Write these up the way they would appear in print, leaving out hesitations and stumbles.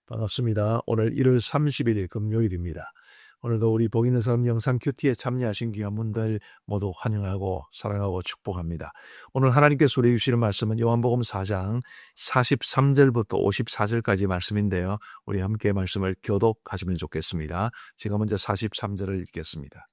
반갑습니다. 오늘 1월 30일 금요일입니다. 오늘도 우리 복 있는 사람 영상 큐티에 참여하신 귀한 분들 모두 환영하고 사랑하고 축복합니다. 오늘 하나님께서 우리에게 주시는 말씀은 요한복음 4장 43절부터 54절까지 말씀인데요. 우리 함께 말씀을 교독하시면 좋겠습니다. 제가 먼저 43절을 읽겠습니다.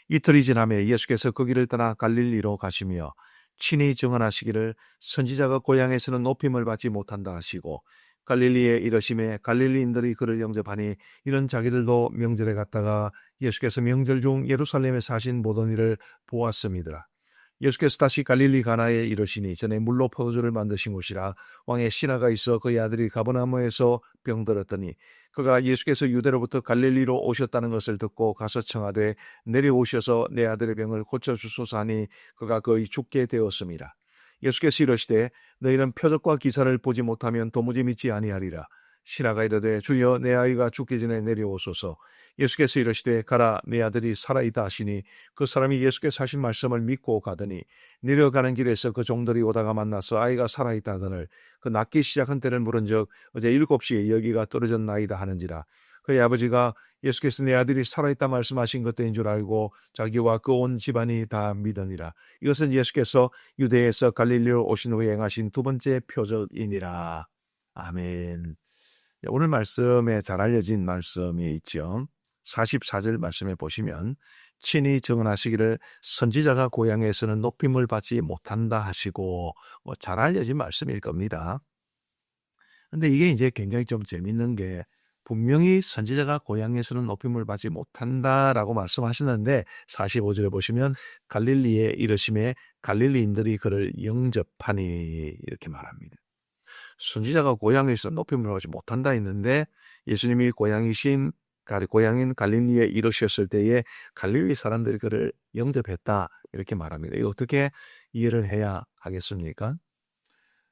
이틀이 지나매 예수께서 그 길을 떠나 갈릴리로 가시며 친히 증언하시기를 선지자가 고향에서는 높임을 받지 못한다 하시고 갈릴리에 이르심에 갈릴리인들이 그를 영접하니 이는 자기들도 명절에 갔다가 예수께서 명절 중 예루살렘에 사신 모든 일을 보았음이더라. 예수께서 다시 갈릴리 가나에 이르시니 전에 물로 포도주를 만드신 곳이라 왕의 신하가 있어 그의 아들이 가버나움에서 병들었더니 그가 예수께서 유대로부터 갈릴리로 오셨다는 것을 듣고 가서 청하되 내려오셔서 내 아들의 병을 고쳐주소서 하니 그가 거의 죽게 되었음이라. 예수께서 이르시되 너희는 표적과 기사를 보지 못하면 도무지 믿지 아니하리라. 신하가 이르되 주여 내 아이가 죽기 전에 내려오소서. 예수께서 이르시되 가라 내 아들이 살아있다 하시니 그 사람이 예수께서 하신 말씀을 믿고 가더니 내려가는 길에서 그 종들이 오다가 만나서 아이가 살아있다 하거늘 그 낫기 시작한 때를 물은즉 어제 7시에 여기가 떨어졌나이다 하는지라. 그의 아버지가 예수께서 내 아들이 살아있다 말씀하신 것 때인 줄 알고 자기와 그 온 집안이 다 믿으니라. 이것은 예수께서 유대에서 갈릴리로 오신 후에 행하신 두 번째 표적이니라. 아멘. 오늘 말씀에 잘 알려진 말씀이 있죠. 44절 말씀에 보시면 친히 증언하시기를 선지자가 고향에서는 높임을 받지 못한다 하시고 잘 알려진 말씀일 겁니다. 근데 이게 이제 굉장히 좀 재밌는 게 분명히 선지자가 고향에서는 높임을 받지 못한다라고 말씀하시는데 45절에 보시면 갈릴리에 이르심에 갈릴리인들이 그를 영접하니 이렇게 말합니다. 선지자가 고향에서 높임을 받지 못한다 했는데 예수님이 고향인 갈릴리에 이르셨을 때에 갈릴리 사람들이 그를 영접했다 이렇게 말합니다. 이거 어떻게 이해를 해야 하겠습니까?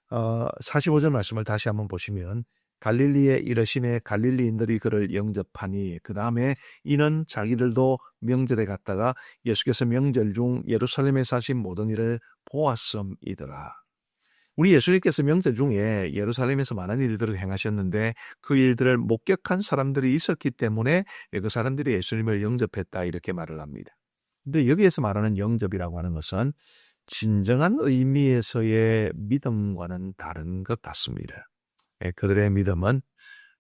45절 말씀을 다시 한번 보시면 갈릴리에 이르심에 갈릴리인들이 그를 영접하니 그 다음에 이는 자기들도 명절에 갔다가 예수께서 명절 중 예루살렘에 사신 모든 일을 보았음이더라. 우리 예수님께서 명절 중에 예루살렘에서 많은 일들을 행하셨는데 그 일들을 목격한 사람들이 있었기 때문에 그 사람들이 예수님을 영접했다 이렇게 말을 합니다. 근데 여기에서 말하는 영접이라고 하는 것은 진정한 의미에서의 믿음과는 다른 것 같습니다. 그들의 믿음은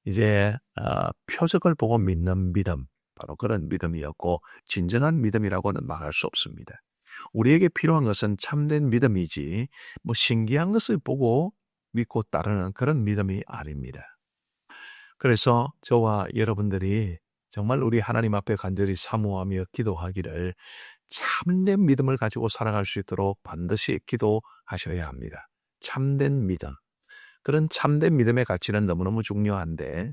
이제 표적을 보고 믿는 믿음, 바로 그런 믿음이었고 진정한 믿음이라고는 말할 수 없습니다. 우리에게 필요한 것은 참된 믿음이지 신기한 것을 보고 믿고 따르는 그런 믿음이 아닙니다. 그래서 저와 여러분들이 정말 우리 하나님 앞에 간절히 사모하며 기도하기를 참된 믿음을 가지고 살아갈 수 있도록 반드시 기도하셔야 합니다. 참된 믿음. 그런 참된 믿음의 가치는 너무너무 중요한데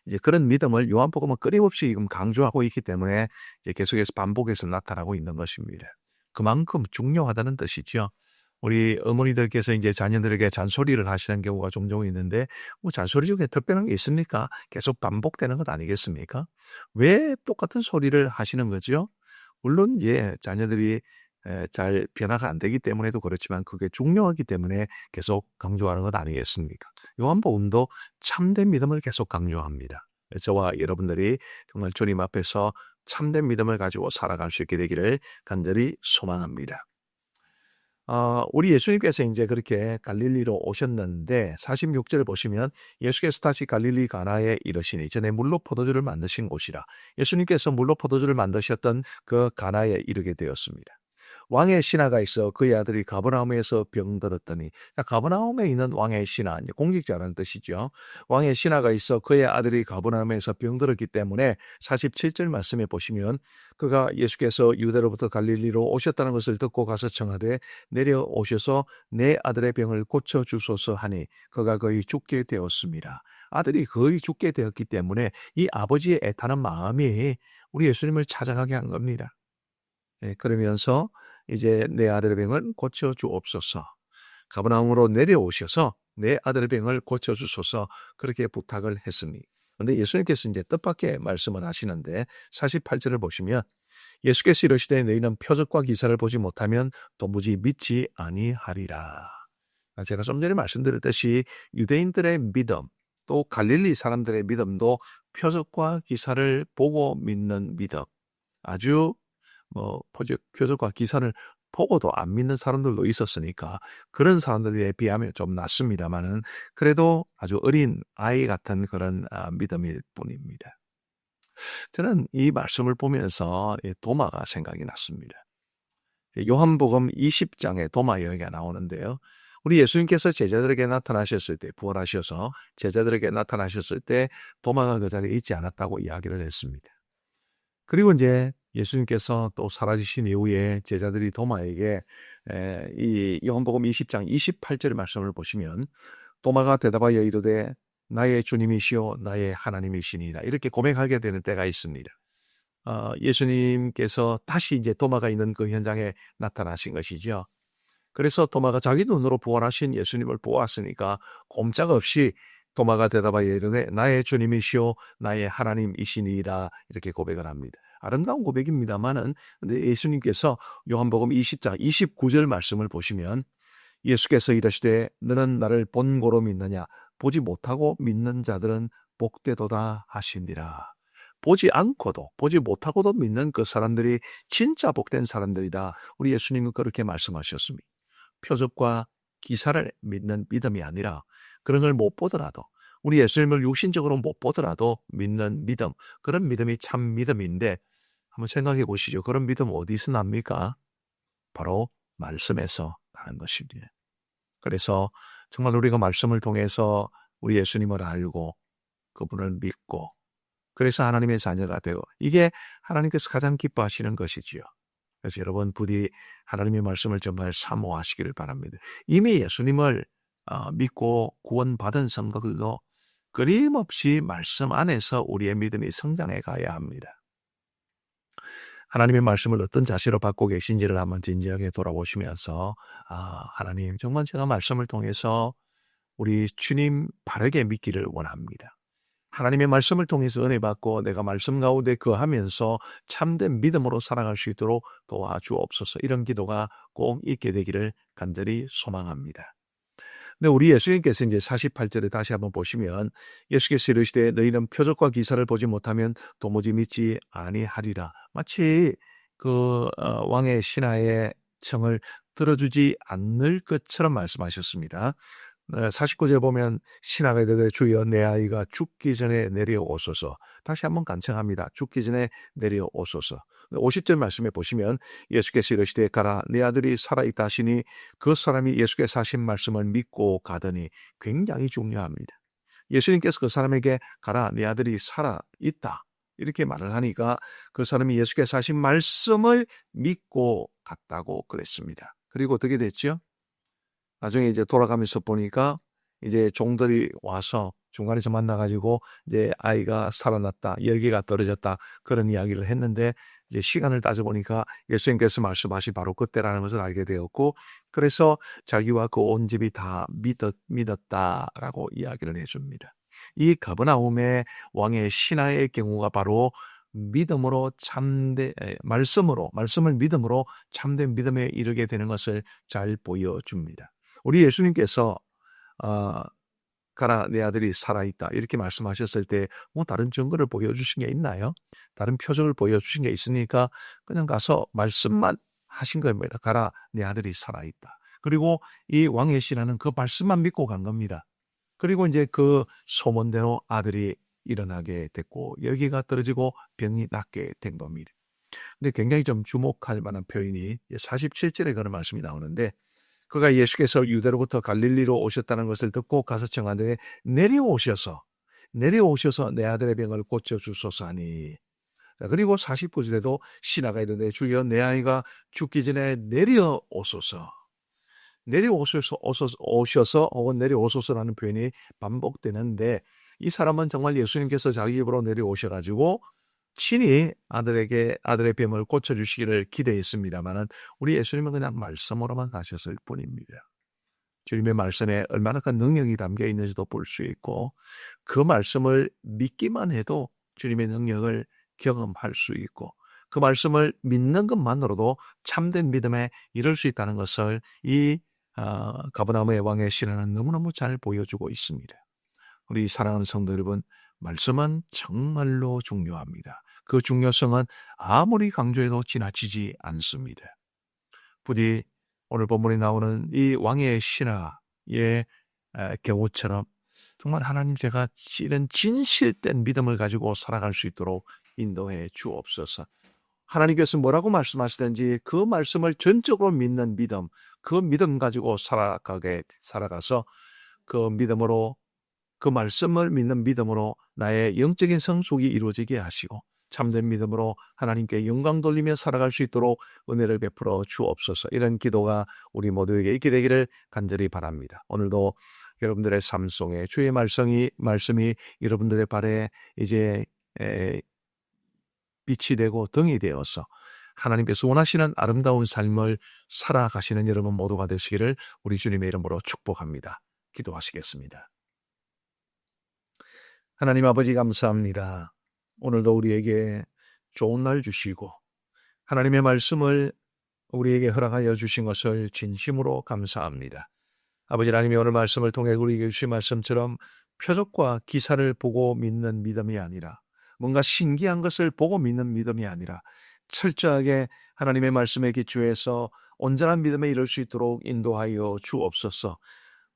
이제 그런 믿음을 요한복음은 끊임없이 지금 강조하고 있기 때문에 이제 계속해서 반복해서 나타나고 있는 것입니다. 그만큼 중요하다는 뜻이죠. 우리 어머니들께서 이제 자녀들에게 잔소리를 하시는 경우가 종종 있는데 잔소리 중에 특별한 게 있습니까? 계속 반복되는 것 아니겠습니까? 왜 똑같은 소리를 하시는 거죠? 물론 자녀들이 잘 변화가 안 되기 때문에도 그렇지만 그게 중요하기 때문에 계속 강조하는 것 아니겠습니까? 요한복음도 참된 믿음을 계속 강조합니다. 저와 여러분들이 정말 주님 앞에서 참된 믿음을 가지고 살아갈 수 있게 되기를 간절히 소망합니다. 우리 예수님께서 이제 그렇게 갈릴리로 오셨는데 46절을 보시면 예수께서 다시 갈릴리 가나에 이르시니 전에 물로 포도주를 만드신 곳이라. 예수님께서 물로 포도주를 만드셨던 그 가나에 이르게 되었습니다. 왕의 신하가 있어 그의 아들이 가버나움에서 병들었더니 가버나움에 있는 왕의 신하, 공직자라는 뜻이죠. 왕의 신하가 있어 그의 아들이 가버나움에서 병들었기 때문에 47절 말씀에 보시면 그가 예수께서 유대로부터 갈릴리로 오셨다는 것을 듣고 가서 청하되 내려오셔서 내 아들의 병을 고쳐주소서 하니 그가 거의 죽게 되었습니다. 아들이 거의 죽게 되었기 때문에 이 아버지의 애타는 마음이 우리 예수님을 찾아가게 한 겁니다. 그러면서 이제 내 아들의 병을 고쳐주옵소서. 가버나움으로 내려오셔서 내 아들의 병을 고쳐주소서 그렇게 부탁을 했으니. 그런데 예수님께서 이제 뜻밖의 말씀을 하시는데 48절을 보시면 예수께서 이르시되 너희는 표적과 기사를 보지 못하면 도무지 믿지 아니하리라. 제가 좀 전에 말씀드렸듯이 유대인들의 믿음 또 갈릴리 사람들의 믿음도 표적과 기사를 보고 믿는 믿음. 아주 표적과 기사를 보고도 안 믿는 사람들도 있었으니까 그런 사람들에 비하면 좀 낫습니다만은 그래도 아주 어린 아이 같은 그런 믿음일 뿐입니다. 저는 이 말씀을 보면서 도마가 생각이 났습니다. 요한복음 20장에 도마 이야기가 나오는데요. 우리 예수님께서 제자들에게 나타나셨을 때, 부활하셔서 제자들에게 나타나셨을 때 도마가 그 자리에 있지 않았다고 이야기를 했습니다. 그리고 이제 예수님께서 또 사라지신 이후에 제자들이 도마에게 이 요한복음 20장 28절의 말씀을 보시면 도마가 대답하여 이르되 나의 주님이시오 나의 하나님이시니라 이렇게 고백하게 되는 때가 있습니다. 예수님께서 다시 이제 도마가 있는 그 현장에 나타나신 것이죠. 그래서 도마가 자기 눈으로 부활하신 예수님을 보았으니까 꼼짝없이 도마가 대답하여 이르되 나의 주님이시오 나의 하나님이시니라 이렇게 고백을 합니다. 아름다운 고백입니다만은 근데 예수님께서 요한복음 20장 29절 말씀을 보시면 예수께서 이르시되 너는 나를 본고로 믿느냐 보지 못하고 믿는 자들은 복되도다 하시니라. 보지 않고도 보지 못하고도 믿는 그 사람들이 진짜 복된 사람들이다. 우리 예수님은 그렇게 말씀하셨습니다. 표적과 기사를 믿는 믿음이 아니라 그런 걸 못 보더라도 우리 예수님을 육신적으로 못 보더라도 믿는 믿음, 그런 믿음이 참 믿음인데 한번 생각해 보시죠. 그런 믿음 어디서 납니까? 바로 말씀에서 나는 것입니다. 그래서 정말 우리가 말씀을 통해서 우리 예수님을 알고 그분을 믿고 그래서 하나님의 자녀가 되고 이게 하나님께서 가장 기뻐하시는 것이지요. 그래서 여러분 부디 하나님의 말씀을 정말 사모하시기를 바랍니다. 이미 예수님을 믿고 구원받은 성도들도 끊임없이 말씀 안에서 우리의 믿음이 성장해 가야 합니다. 하나님의 말씀을 어떤 자세로 받고 계신지를 한번 진지하게 돌아보시면서 하나님 정말 제가 말씀을 통해서 우리 주님 바르게 믿기를 원합니다. 하나님의 말씀을 통해서 은혜 받고 내가 말씀 가운데 거하면서 참된 믿음으로 살아갈 수 있도록 도와주옵소서. 이런 기도가 꼭 있게 되기를 간절히 소망합니다. 근데 우리 예수님께서 이제 48절에 다시 한번 보시면 예수께서 이르시되 너희는 표적과 기사를 보지 못하면 도무지 믿지 아니하리라. 마치 왕의 신하의 청을 들어주지 않을 것처럼 말씀하셨습니다. 49절 보면 신하가 이르되 주여 내 아이가 죽기 전에 내려오소서. 다시 한번 간청합니다. 죽기 전에 내려오소서. 50절 말씀에 보시면 예수께서 이르시되 가라 내 아들이 살아있다 하시니 그 사람이 예수께서 하신 말씀을 믿고 가더니 굉장히 중요합니다. 예수님께서 그 사람에게 가라 내 아들이 살아있다 이렇게 말을 하니까 그 사람이 예수께서 하신 말씀을 믿고 갔다고 그랬습니다. 그리고 어떻게 됐죠? 나중에 이제 돌아가면서 보니까 이제 종들이 와서 중간에서 만나가지고 이제 아이가 살아났다, 열기가 떨어졌다 그런 이야기를 했는데 이제 시간을 따져보니까 예수님께서 말씀하신 바로 그때라는 것을 알게 되었고 그래서 자기와 그 온 집이 다 믿었다라고 이야기를 해줍니다. 이 가버나움의 왕의 신하의 경우가 바로 믿음으로 말씀을 믿음으로 참된 믿음에 이르게 되는 것을 잘 보여줍니다. 우리 예수님께서 가라 내 아들이 살아있다 이렇게 말씀하셨을 때 뭐 다른 증거를 보여주신 게 있나요? 다른 표적을 보여주신 게 있으니까 그냥 가서 말씀만 하신 겁니다. 가라 내 아들이 살아있다. 그리고 이 왕의 신하는 그 말씀만 믿고 간 겁니다. 그리고 이제 그 소문대로 아들이 일어나게 됐고 열기가 떨어지고 병이 낫게 된 겁니다. 근데 굉장히 좀 주목할 만한 표현이 47절에 그런 말씀이 나오는데 그가 예수께서 유대로부터 갈릴리로 오셨다는 것을 듣고 가서 청하되 내려오셔서 내 아들의 병을 고쳐주소서 하니 그리고 49절에도 신하가 이르되 주여 내 아이가 죽기 전에 내려오소서 오셔서 혹은 내려오소서라는 표현이 반복되는데 이 사람은 정말 예수님께서 자기 입으로 내려오셔가지고 친히 아들의 뱀을 고쳐주시기를 기대했습니다만은 우리 예수님은 그냥 말씀으로만 가셨을 뿐입니다. 주님의 말씀에 얼마나 큰 능력이 담겨 있는지도 볼 수 있고 그 말씀을 믿기만 해도 주님의 능력을 경험할 수 있고 그 말씀을 믿는 것만으로도 참된 믿음에 이를 수 있다는 것을 이 가버나움의 왕의 신하는 너무너무 잘 보여주고 있습니다. 우리 사랑하는 성도 여러분, 말씀은 정말로 중요합니다. 그 중요성은 아무리 강조해도 지나치지 않습니다. 부디 오늘 본문에 나오는 이 왕의 신하의 경우처럼 정말 하나님, 제가 이런 진실된 믿음을 가지고 살아갈 수 있도록 인도해 주옵소서. 하나님께서 뭐라고 말씀하시든지 그 말씀을 전적으로 믿는 믿음, 그 믿음 가지고 살아가서 그 믿음으로, 그 말씀을 믿는 믿음으로 나의 영적인 성숙이 이루어지게 하시고 참된 믿음으로 하나님께 영광 돌리며 살아갈 수 있도록 은혜를 베풀어 주옵소서. 이런 기도가 우리 모두에게 있게 되기를 간절히 바랍니다. 오늘도 여러분들의 삶 속에 주의 말씀이 여러분들의 발에 이제 빛이 되고 등이 되어서 하나님께서 원하시는 아름다운 삶을 살아가시는 여러분 모두가 되시기를 우리 주님의 이름으로 축복합니다. 기도하시겠습니다. 하나님 아버지, 감사합니다. 오늘도 우리에게 좋은 날 주시고 하나님의 말씀을 우리에게 허락하여 주신 것을 진심으로 감사합니다. 아버지 하나님이 오늘 말씀을 통해 우리에게 주신 말씀처럼 표적과 기사를 보고 믿는 믿음이 아니라, 뭔가 신기한 것을 보고 믿는 믿음이 아니라 철저하게 하나님의 말씀에 기초해서 온전한 믿음에 이를 수 있도록 인도하여 주옵소서.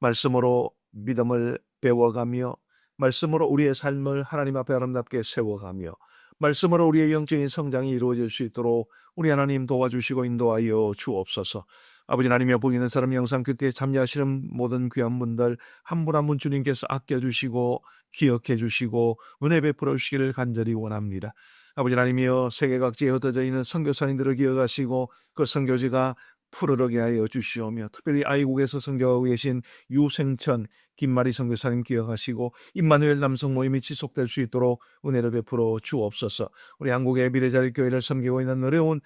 말씀으로 믿음을 배워가며 말씀으로 우리의 삶을 하나님 앞에 아름답게 세워가며 말씀으로 우리의 영적인 성장이 이루어질 수 있도록 우리 하나님 도와주시고 인도하여 주옵소서. 아버지 하나님이여, 보이는 사람 영상 큐티에 참여하시는 모든 귀한 분들 한 분 한 분 주님께서 아껴주시고 기억해 주시고 은혜 베풀어 주시기를 간절히 원합니다. 아버지 하나님이여, 세계 각지에 흩어져 있는 선교사님들을 기억하시고 그 선교지가 푸르르게 하여 주시오며, 특별히 아이국에서 선교하고 계신 유생천 김마리 선교사님 기억하시고 임마누엘 남성 모임이 지속될 수 있도록 은혜를 베풀어 주옵소서. 우리 한국의 미래자리 교회를 섬기고 있는 어려운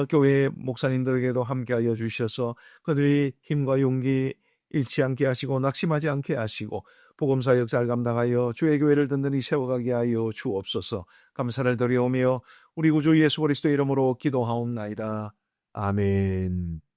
교회 목사님들에게도 함께하여 주셔서 그들이 힘과 용기 잃지 않게 하시고 낙심하지 않게 하시고 복음사역 잘 감당하여 주의 교회를 든든히 세워가게 하여 주옵소서. 감사를 드리오며 우리 구주 예수 그리스도의 이름으로 기도하옵나이다. 아멘.